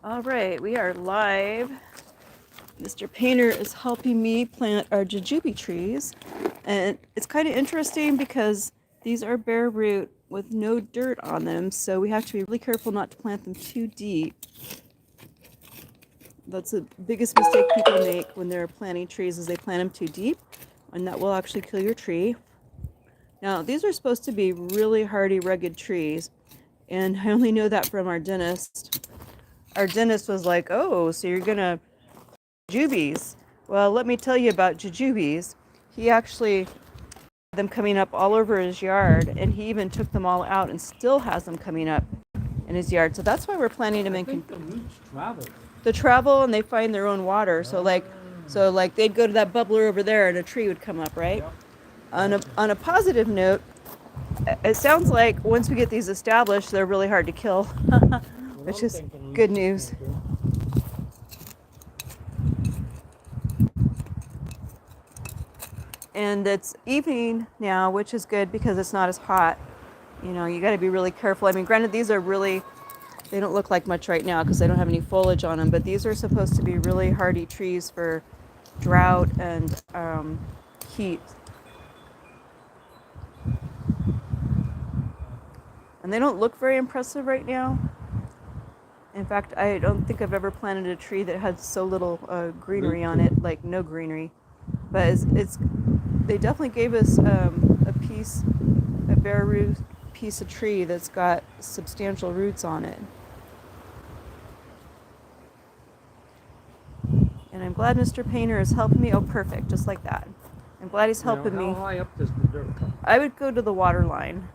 All right, we are live. Mr. Painter is helping me plant our jujube trees. And it's kind of interesting because these are bare root with no dirt on them. So we have to be really careful not to plant them too deep. That's the biggest mistake people make when they're planting trees is they plant them too deep. And that will actually kill your tree. Now, these are supposed to be really hardy, rugged trees. And I only know that from our dentist. Our dentist was like, oh, so you're going to jujubes. Well, let me tell you about jujubes. He actually had them coming up all over his yard, and he even took them all out and still has them coming up in his yard. So that's why we're planting them in. The roots travel. The travel, and they find their own water. So like they'd go to that bubbler over there, and a tree would come up, right? Yep. On a positive note, it sounds like once we get these established, they're really hard to kill, which is good news. And it's evening now, which is good because it's not as hot. You know, you got to be really careful. I mean, granted, these are really, they don't look like much right now because they don't have any foliage on them, but these are supposed to be really hardy trees for drought and heat. And they don't look very impressive right now. In fact, I don't think I've ever planted a tree that had so little greenery on it, like no greenery. But they definitely gave us a bare root piece of tree that's got substantial roots on it. And I'm glad Mr. Painter is helping me. Oh, perfect, just like that. I'm glad he's helping me. How high up does the dirt come? I would go to the water line.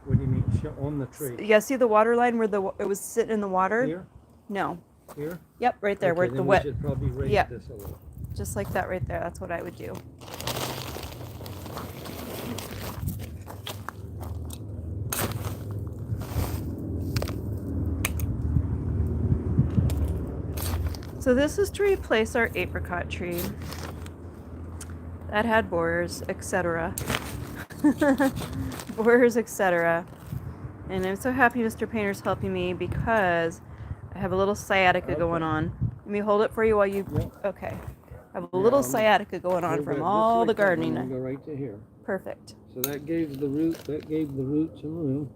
What do you mean, on the tree? Yeah, see the water line where it was sitting in the water? Here? No. Here? Yep, right there, okay, where the wet. We should probably raise this a little. Just like that right there. That's what I would do. So this is to replace our apricot tree that had borers, etc. Borers, etc. And I'm so happy Mr. Painter's helping me because I have a little sciatica going on. Let me hold it for you while you... Yep. Okay. I have a little sciatica going on from all the gardening. Go right to here. Perfect. So that gave the roots some room.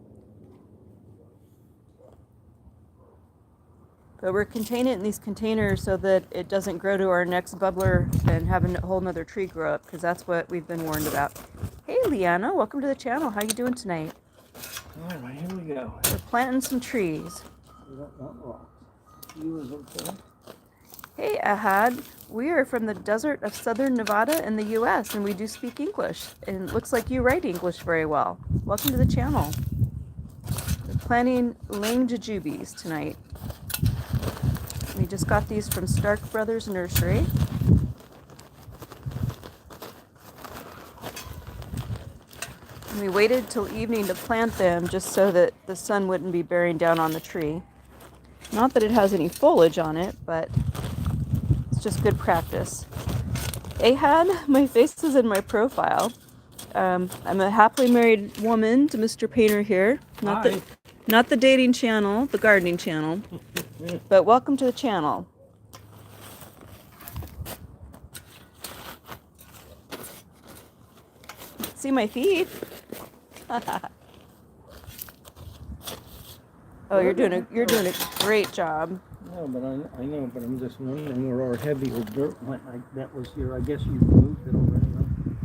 But we're containing it in these containers so that it doesn't grow to our next bubbler and have a whole nother tree grow up, because that's what we've been warned about. Hey, Leanna, welcome to the channel. How you doing tonight? All right, here we go. We're planting some trees. We don't want rocks. You is okay. Hey, Ahad. We are from the desert of southern Nevada in the U.S., and we do speak English. And it looks like you write English very well. Welcome to the channel. We're planting lane jujubes tonight. We just got these from Stark Brothers Nursery. And we waited till evening to plant them just so that the sun wouldn't be bearing down on the tree. Not that it has any foliage on it, but it's just good practice. Ahad, my face is in my profile. I'm a happily married woman to Mr. Painter here. Not the dating channel, the gardening channel. But welcome to the channel. See my feet? Oh, you're doing a great job. No, but I know, but I'm just wondering where our heavier dirt went. That was here. I guess you moved it already,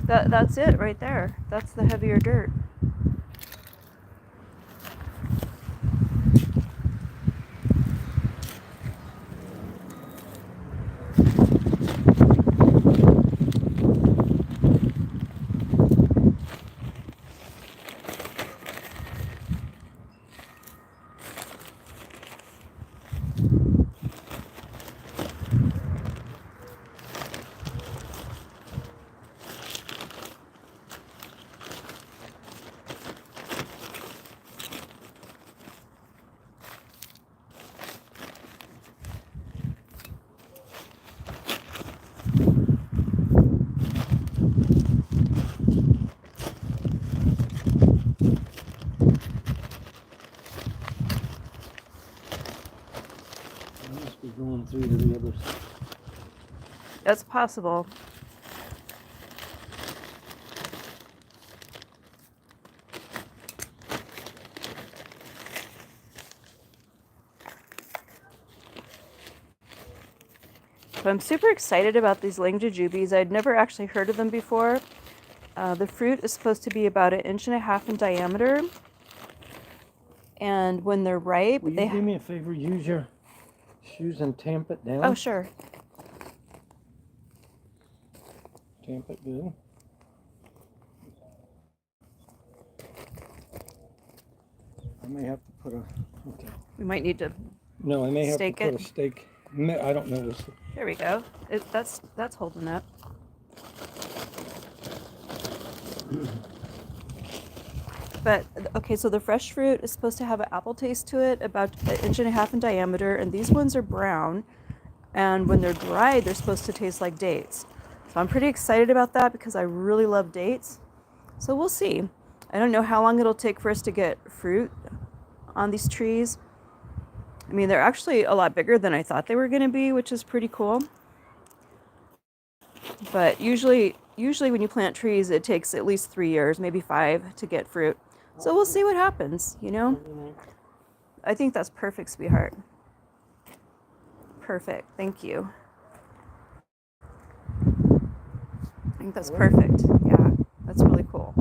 huh? That's it right there. That's the heavier dirt. be going through to the other side. That's possible. So I'm super excited about these ling jujubes. I'd never actually heard of them before. The fruit is supposed to be about 1.5 inches in diameter. And when they're ripe, Will you do me a favor? Use your shoes and tamp it down. Oh, sure. Tamp it good. I may have to put a. Okay. We might need to. No, I may have to Stake put it. a stake. I don't know this. There we go. That's holding up. But okay, so the fresh fruit is supposed to have an apple taste to it, about 1.5 inches in diameter, and these ones are brown. And when they're dried, they're supposed to taste like dates. So I'm pretty excited about that because I really love dates. So we'll see. I don't know how long it'll take for us to get fruit on these trees. I mean, they're actually a lot bigger than I thought they were going to be, which is pretty cool. But usually when you plant trees, it takes at least 3 years, maybe 5, to get fruit. So we'll see what happens, you know? I think that's perfect, sweetheart. Perfect. Thank you. I think that's perfect. Yeah, that's really cool.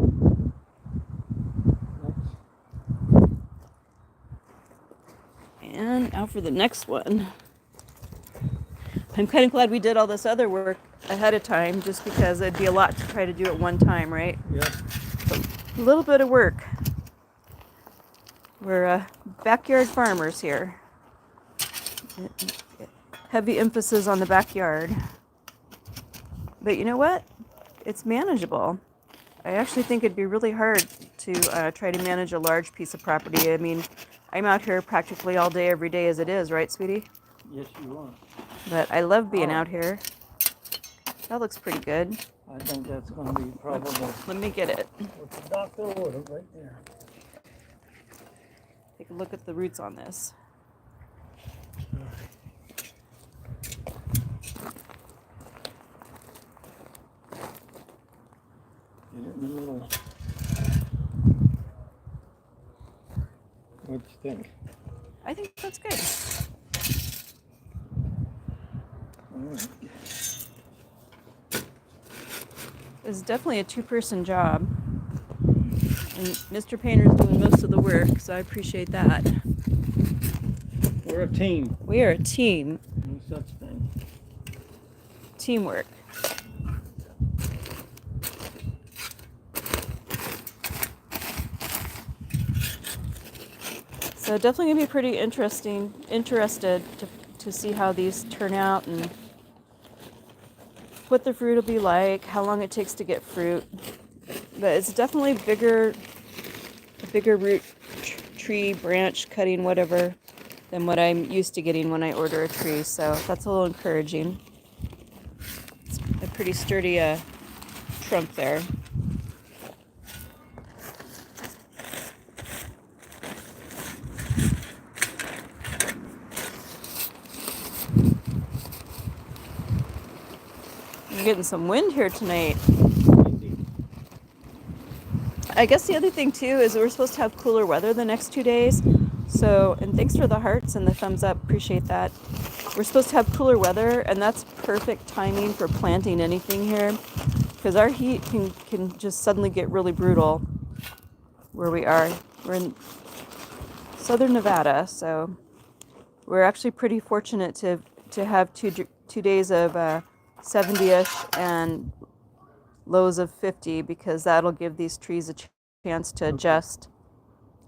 And now for the next one. I'm kind of glad we did all this other work ahead of time, just because it'd be a lot to try to do at one time, right? Yeah. A little bit of work. We're backyard farmers here. Heavy emphasis on the backyard. But you know what? It's manageable. I actually think it'd be really hard to try to manage a large piece of property. I mean, I'm out here practically all day, every day as it is, right, sweetie? Yes, you are. But I love being out here. That looks pretty good. I think that's going to be probably. Let me get it. What's the doctor order right there? Take a look at the roots on this. Get it in the middle. What do you think? I think that's good. All right. It's definitely a two-person job. And Mr. Painter's doing most of the work, so I appreciate that. We're a team. We are a team. No such thing. Teamwork. So definitely gonna be pretty interested to see how these turn out and what the fruit will be like, how long it takes to get fruit. But it's definitely a bigger root tree, branch, cutting, whatever, than what I'm used to getting when I order a tree. So that's a little encouraging. It's a pretty sturdy trunk there. We're getting some wind here tonight. I guess the other thing too is we're supposed to have cooler weather the next 2 days. So, and thanks for the hearts and the thumbs up. Appreciate that. We're supposed to have cooler weather, and that's perfect timing for planting anything here, because our heat can just suddenly get really brutal where we are. We're in southern Nevada, so we're actually pretty fortunate to have two days of 70-ish and lows of 50, because that'll give these trees a chance to adjust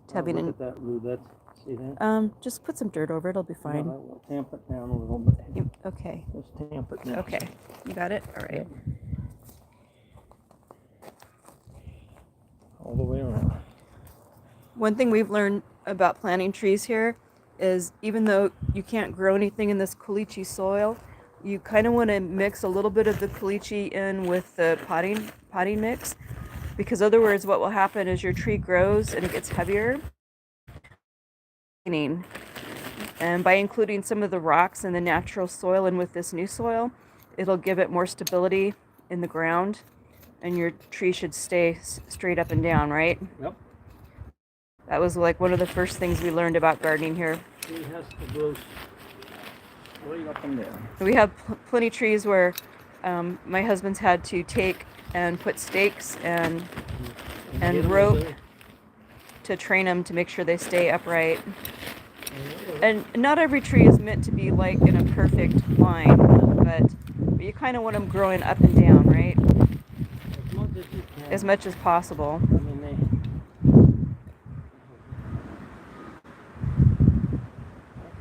to having look at that root. See that? Just put some dirt over it. It'll be fine. No, we'll tamp it down a little bit. Okay. Let's tamp it down. Okay. You got it? All right. All the way around. One thing we've learned about planting trees here is, even though you can't grow anything in this caliche soil, you kind of want to mix a little bit of the caliche in with the potting mix, because otherwise what will happen is your tree grows and it gets heavier. And by including some of the rocks and the natural soil in with this new soil, it'll give it more stability in the ground, and your tree should stay straight up and down, right? Yep. That was like one of the first things we learned about gardening here. It has to grow straight up and down. We have plenty of trees where my husband's had to take and put stakes and rope to train them to make sure they stay upright. And not every tree is meant to be like in a perfect line, but you kind of want them growing up and down, right? As much as you can. As much as possible. I mean,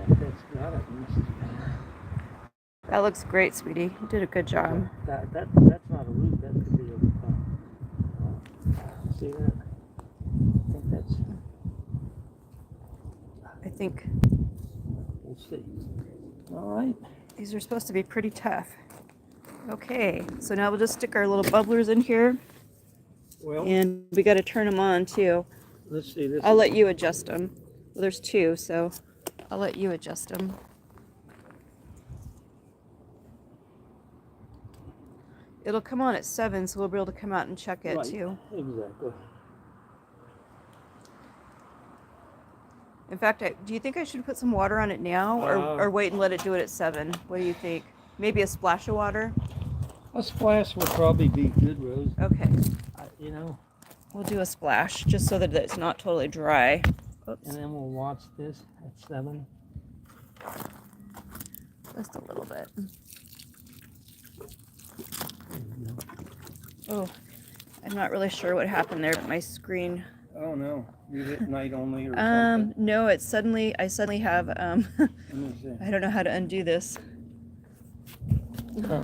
I think that's got it. That looks great, sweetie. You did a good job. That's not a root. That could be a see that? I think We'll see. All right. these are supposed to be pretty tough. Okay, so now we'll just stick our little bubblers in here, Well, and we got to turn them on too. let's see this. I'll let you adjust them. Well, there's two, so I'll let you adjust them. It'll come on at 7, so we'll be able to come out and check it Right. too. Exactly. In fact, do you think I should put some water on it now, or wait and let it do it at 7? What do you think? Maybe a splash of water? A splash would probably be good, Rose. Okay, You know, we'll do a splash just so that it's not totally dry. Oops, and then we'll watch this at 7. just a little bit. Oh, I'm not really sure what happened there, but my screen. Oh no, you hit night only or something. No, I suddenly have, Let me see. I don't know how to undo this. Huh.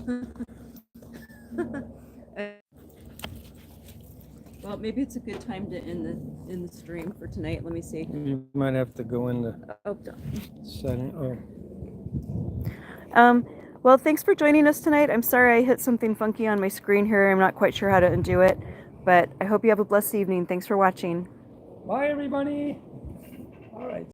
Well, maybe it's a good time to end the stream for tonight. Let me see. You might have to go in the Oh, done. setting. Oh. Well, thanks for joining us tonight. I'm sorry I hit something funky on my screen here. I'm not quite sure how to undo it, but I hope you have a blessed evening. Thanks for watching. Bye, everybody. All right.